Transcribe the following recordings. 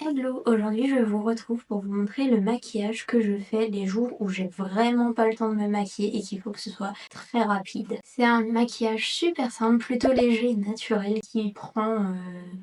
Hello, aujourd'hui je vous retrouve pour vous montrer le maquillage que je fais les jours où j'ai vraiment pas le temps de me maquiller et qu'il faut que ce soit très rapide. C'est un maquillage super simple, plutôt léger et naturel qui prend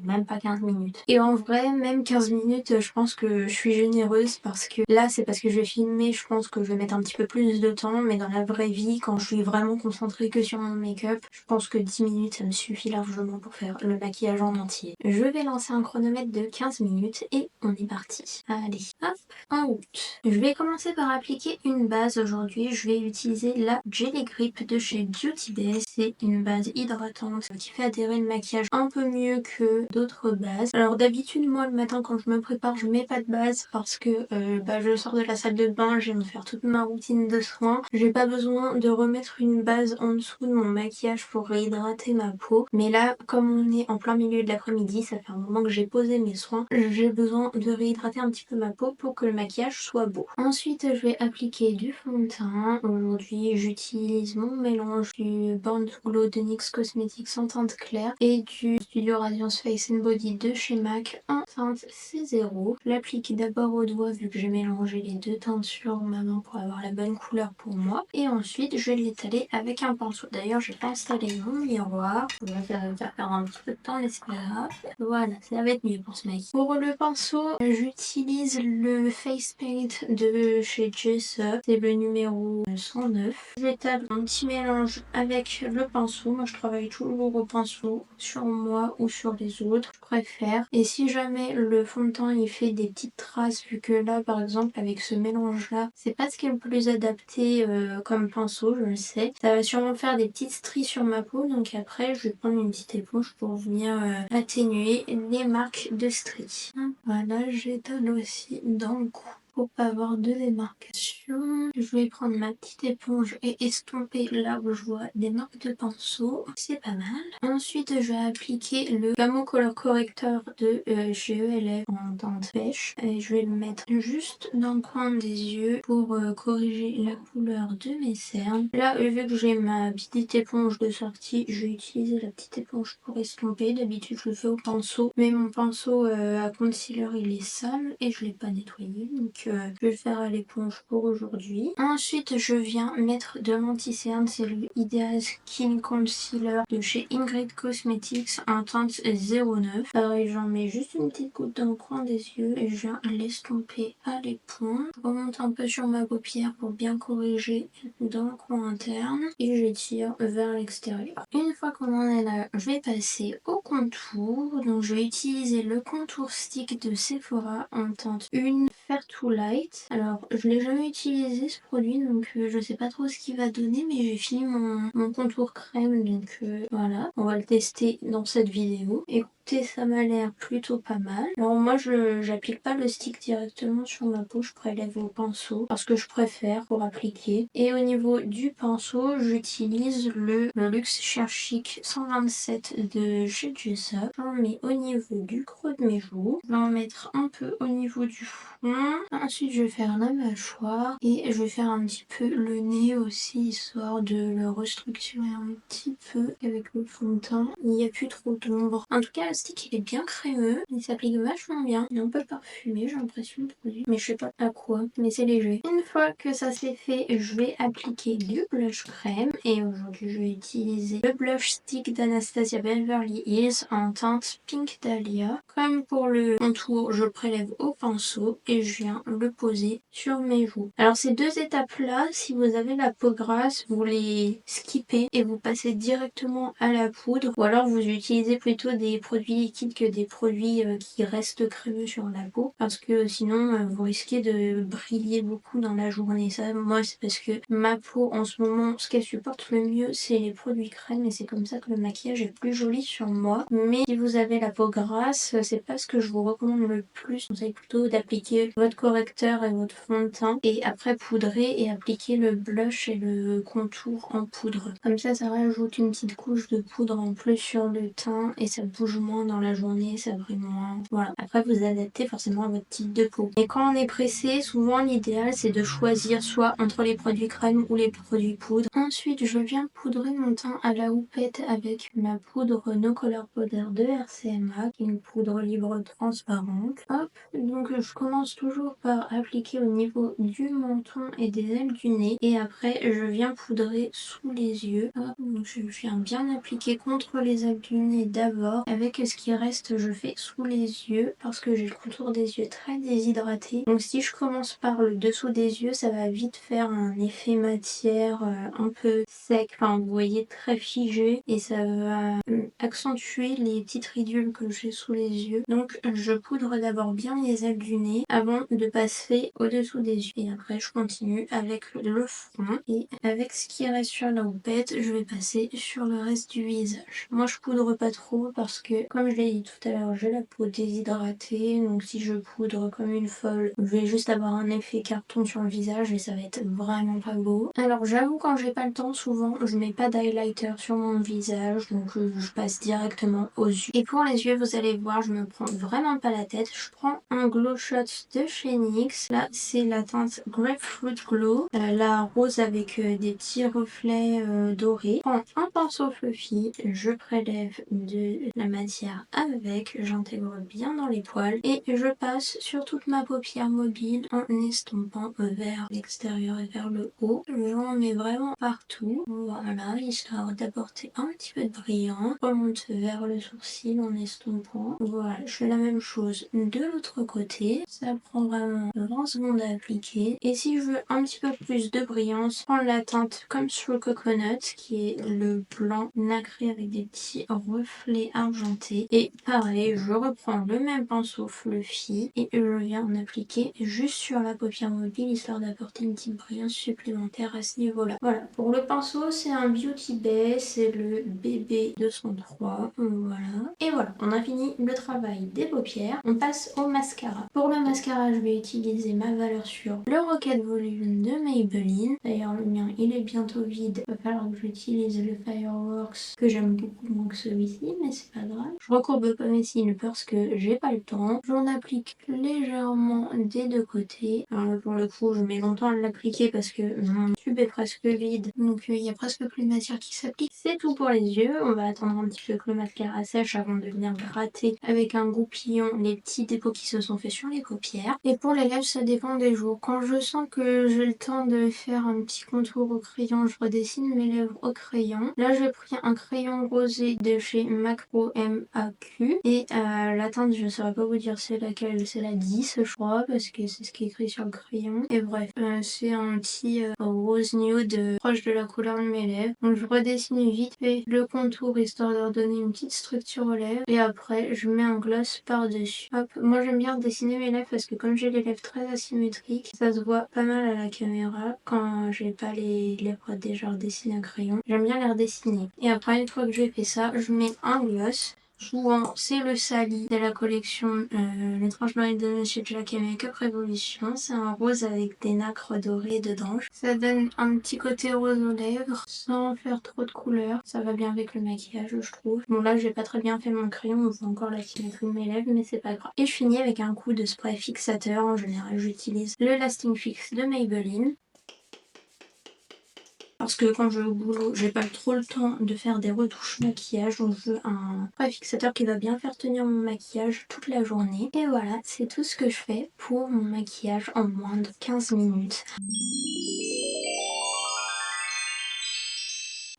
même pas 15 minutes. Et en vrai, même 15 minutes, je pense que je suis généreuse parce que là c'est parce que je vais filmer, je pense que je vais mettre un petit peu plus de temps, mais dans la vraie vie, quand je suis vraiment concentrée que sur mon make-up, je pense que 10 minutes ça me suffit largement pour faire le maquillage en entier. Je vais lancer un chronomètre de 15 minutes et on est parti. Allez, hop, en route. Je vais commencer par appliquer une base aujourd'hui. Je vais utiliser la Jelly Grip de chez Beauty Bay. C'est une base hydratante qui fait adhérer le maquillage un peu mieux que d'autres bases. Alors d'habitude, moi le matin quand je me prépare, je mets pas de base parce que je sors de la salle de bain, je viens de faire toute ma routine de soins. J'ai pas besoin de remettre une base en dessous de mon maquillage pour réhydrater ma peau. Mais là, comme on est en plein milieu de l'après-midi, ça fait un moment que j'ai posé mes soins, j'ai besoin de réhydrater un petit peu ma peau pour que le maquillage soit beau. Ensuite, je vais appliquer du fond de teint. Aujourd'hui, j'utilise mon mélange du Born to Glow de NYX Cosmetics en teinte claire et du Studio Radiance Face and Body de chez MAC en teinte C0. Je l'applique d'abord au doigt vu que j'ai mélangé les deux teintes sur ma main pour avoir la bonne couleur pour moi. Et ensuite, je vais l'étaler avec un pinceau. D'ailleurs, j'ai pas installé mon miroir. Ça va faire perdre un petit peu de temps, mais c'est pas grave. Voilà, ça va être mieux pour ce maquillage. Pour le pinceau, j'utilise le Face Paint de chez Jessup. C'est le numéro 109. J'étale un petit mélange avec le pinceau. Moi, je travaille toujours au pinceau sur moi ou sur les autres. Je préfère. Et si jamais le fond de teint il fait des petites traces, vu que là, par exemple, avec ce mélange-là, c'est pas ce qui est le plus adapté comme pinceau, je le sais. Ça va sûrement faire des petites stries sur ma peau. Donc après, je vais prendre une petite éponge pour venir atténuer les marques de stries. Voilà, j'étale aussi dans le cou pour pas avoir de démarcation. Je vais prendre ma petite éponge et estomper là où je vois des marques de pinceau. C'est pas mal. Ensuite, je vais appliquer le Camo Color Corrector de chez ELF en teinte pêche. Et je vais le mettre juste dans le coin des yeux pour corriger la couleur de mes cernes. Là, vu que j'ai ma petite éponge de sortie, je vais utiliser la petite éponge pour estomper. D'habitude, je le fais au pinceau, mais mon pinceau à concealer, il est sale et je l'ai pas nettoyé. Donc, je vais le faire à l'éponge pour aujourd'hui. Ensuite, je viens mettre de l'anti-cerne. C'est le Ideal Skin Concealer de chez Ingrid Cosmetics en teinte 09. Pareil, j'en mets juste une petite goutte dans le coin des yeux et je viens l'estomper à l'éponge. Je remonte un peu sur ma paupière pour bien corriger dans le coin interne et j'étire vers l'extérieur. Une fois qu'on en est là, je vais passer au contour. Donc, je vais utiliser le contour stick de Sephora en teinte 1 Fair to Light. Alors, je l'ai jamais utilisé ce produit, donc je sais pas trop ce qu'il va donner, mais j'ai fini mon contour crème, donc voilà. On va le tester dans cette vidéo. Écoutez, ça m'a l'air plutôt pas mal. Alors moi, j'applique pas le stick directement sur ma peau, je prélève au pinceau parce que je préfère pour appliquer. Et au niveau du pinceau, j'utilise le Luxe Sheer Chic 127 de chez Jessup. J'en mets au niveau du creux de mes joues. Je vais en mettre un peu au niveau du front. Ensuite, je vais faire la mâchoire et je vais faire un petit peu le nez aussi, histoire de le restructurer un petit peu avec le fond de teint. Il n'y a plus trop d'ombre. En tout cas, le stick, il est bien crémeux. Il s'applique vachement bien. Il est un peu parfumé, j'ai l'impression, le produit. Mais je sais pas à quoi, mais c'est léger. Une fois que ça c'est fait, je vais appliquer du blush crème. Et aujourd'hui, je vais utiliser le blush stick d'Anastasia Beverly Hills en teinte Pink Dahlia. Comme pour le contour, je prélève au pinceau et je viens le poser sur mes joues. Alors ces deux étapes-là, si vous avez la peau grasse, vous les skippez et vous passez directement à la poudre. Ou alors vous utilisez plutôt des produits liquides que des produits qui restent crémeux sur la peau. Parce que sinon, vous risquez de briller beaucoup dans la journée. Ça, moi, c'est parce que ma peau, en ce moment, ce qu'elle supporte le mieux, c'est les produits crème. Et c'est comme ça que le maquillage est plus joli sur moi. Mais si vous avez la peau grasse, c'est pas ce que je vous recommande le plus. Je conseille plutôt d'appliquer votre correcteur et votre fond de teint et après poudrer et appliquer le blush et le contour en poudre. Comme ça rajoute une petite couche de poudre en plus sur le teint et ça bouge moins dans la journée, ça brille moins. Voilà. Après, vous adaptez forcément à votre type de peau. Et quand on est pressé, souvent l'idéal c'est de choisir soit entre les produits crème ou les produits poudre. Ensuite, je viens poudrer mon teint à la houppette avec ma poudre No Color Powder de RCMA, qui est une poudre libre transparente. Hop, Donc je commence toujours par appliquer au niveau du menton et des ailes du nez et après je viens poudrer sous les yeux. Hop, donc je viens bien appliquer contre les ailes du nez d'abord. Avec ce qui reste je fais sous les yeux parce que j'ai le contour des yeux très déshydraté. Donc si je commence par le dessous des yeux, ça va vite faire un effet matière un peu sec, enfin vous voyez, très figé, et ça va accentuer les petites ridules que j'ai sous les yeux. Donc je poudre d'abord bien les ailes du nez avant de passer au-dessous des yeux. Et après je continue avec le front et avec ce qui reste sur la houppette, je vais passer sur le reste du visage. Moi je poudre pas trop parce que comme je l'ai dit tout à l'heure, j'ai la peau déshydratée, donc si je poudre comme une folle, je vais juste avoir un effet carton sur le visage et ça va être vraiment pas beau. Alors j'avoue, quand j'ai pas le temps, souvent je mets pas d'highlighter sur mon visage, donc je passe directement aux yeux. Et pour les yeux, vous allez voir, je me prends vraiment pas la tête. Je prends un Glow Shot de chez NYX. Là c'est la teinte Grapefruit Glow, la rose avec des petits reflets dorés. Je prends un pinceau fluffy, je prélève de la matière avec, j'intègre bien dans les poils et je passe sur toute ma paupière mobile en estompant vers l'extérieur et vers le haut. J'en mets vraiment partout, voilà, histoire d'apporter un petit peu de brillant. Je remonte vers le sourcil en estompant. Voilà, je fais la même chose de l'autre côté. Ça prend vraiment 20 secondes à appliquer. Et si je veux un petit peu plus de brillance, je prends la teinte Come Through Coconut, qui est le blanc nacré avec des petits reflets argentés. Et pareil, je reprends le même pinceau fluffy et je viens en appliquer juste sur la paupière mobile, histoire d'apporter une petite brillance supplémentaire à ce niveau-là. Voilà, pour le pinceau, c'est un Beauty Bay, c'est le BB 203, voilà. Et voilà, on a fini le travail des paupières. On passe au mascara. Pour le mascara, je vais utiliser ma valeur sûre, le Rocket Volume de Maybelline. D'ailleurs, le mien, il est bientôt vide. Il va falloir que j'utilise le Fireworks, que j'aime beaucoup moins que celui-ci, mais c'est pas grave. Je recourbe pas mes cils parce que j'ai pas le temps. J'en applique légèrement des deux côtés. Alors pour le coup, je mets longtemps à l'appliquer parce que mon tube est presque vide, donc il y a presque plus de matière qui s'applique. C'est tout pour les yeux. On va attendre un petit peu que le mascara sèche avant de venir gratter avec un goupillon les petits dépôts qui se sont faits sur les paupières. Et pour les lèvres, ça dépend des jours. Quand je sens que j'ai le temps de faire un petit contour au crayon, je redessine mes lèvres au crayon. Là, j'ai pris un crayon rosé de chez MAC Pro MAQ et la teinte, je ne saurais pas vous dire c'est laquelle, c'est la 10 je crois, parce que c'est ce qui est écrit sur le crayon. Et bref, c'est un petit rose nude proche de la couleur de mes lèvres. Donc je redessine vite fait le contour histoire de leur donner une petite structure aux lèvres. Et après, je mets un gloss par-dessus. Hop, moi j'aime bien dessiner mes lèvres parce que comme j'ai les lèvres très asymétriques, ça se voit pas mal à la caméra quand j'ai pas les lèvres déjà redessinées à crayon. J'aime bien les redessiner. Et après, une fois que j'ai fait ça, je mets un gloss. Souvent, c'est le Sally de la collection L'étrange Noël de Monsieur Jack et Makeup Revolution. C'est un rose avec des nacres dorées dedans. Ça donne un petit côté rose aux lèvres sans faire trop de couleurs. Ça va bien avec le maquillage, je trouve. Bon, là, j'ai pas très bien fait mon crayon. On voit encore la symétrie de mes lèvres, mais c'est pas grave. Et je finis avec un coup de spray fixateur. En général, j'utilise le Lasting Fix de Maybelline. Parce que quand je vais au boulot, j'ai pas trop le temps de faire des retouches maquillage, donc je veux un spray fixateur qui va bien faire tenir mon maquillage toute la journée. Et voilà, c'est tout ce que je fais pour mon maquillage en moins de 15 minutes.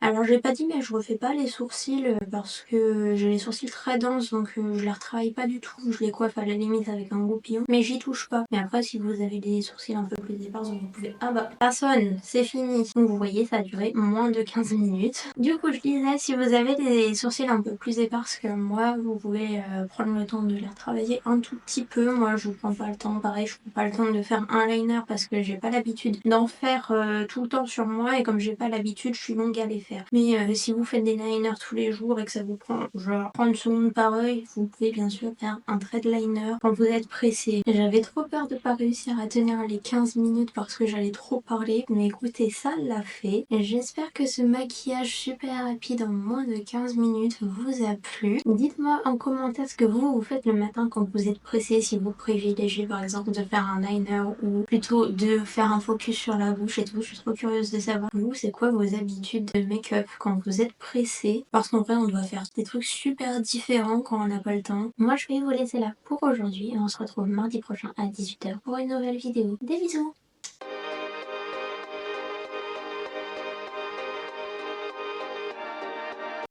Alors j'ai pas dit mais je refais pas les sourcils parce que j'ai les sourcils très denses, donc je les retravaille pas du tout. Je les coiffe à la limite avec un goupillon, mais j'y touche pas. Mais après si vous avez des sourcils un peu plus épars, vous pouvez... Ah bah personne, c'est fini. Donc vous voyez, ça a duré moins de 15 minutes. Du coup je disais, si vous avez des sourcils un peu plus épars que moi, vous pouvez prendre le temps de les retravailler un tout petit peu. Moi je prends pas le temps, pareil je prends pas le temps de faire un liner parce que j'ai pas l'habitude d'en faire tout le temps sur moi, et comme j'ai pas l'habitude, je suis longue à les faire. Mais si vous faites des liners tous les jours et que ça vous prend genre 30 secondes par œil, vous pouvez bien sûr faire un trait de liner quand vous êtes pressé. J'avais trop peur de pas réussir à tenir les 15 minutes parce que j'allais trop parler, mais écoutez, ça l'a fait. J'espère que ce maquillage super rapide en moins de 15 minutes vous a plu. Dites-moi en commentaire ce que vous faites le matin quand vous êtes pressé, si vous privilégiez par exemple de faire un liner ou plutôt de faire un focus sur la bouche et tout. Je suis trop curieuse de savoir vous, c'est quoi vos habitudes de make make-up quand vous êtes pressé, parce qu'en vrai on doit faire des trucs super différents quand on n'a pas le temps. Moi je vais vous laisser là pour aujourd'hui et on se retrouve mardi prochain à 18h pour une nouvelle vidéo. Des bisous!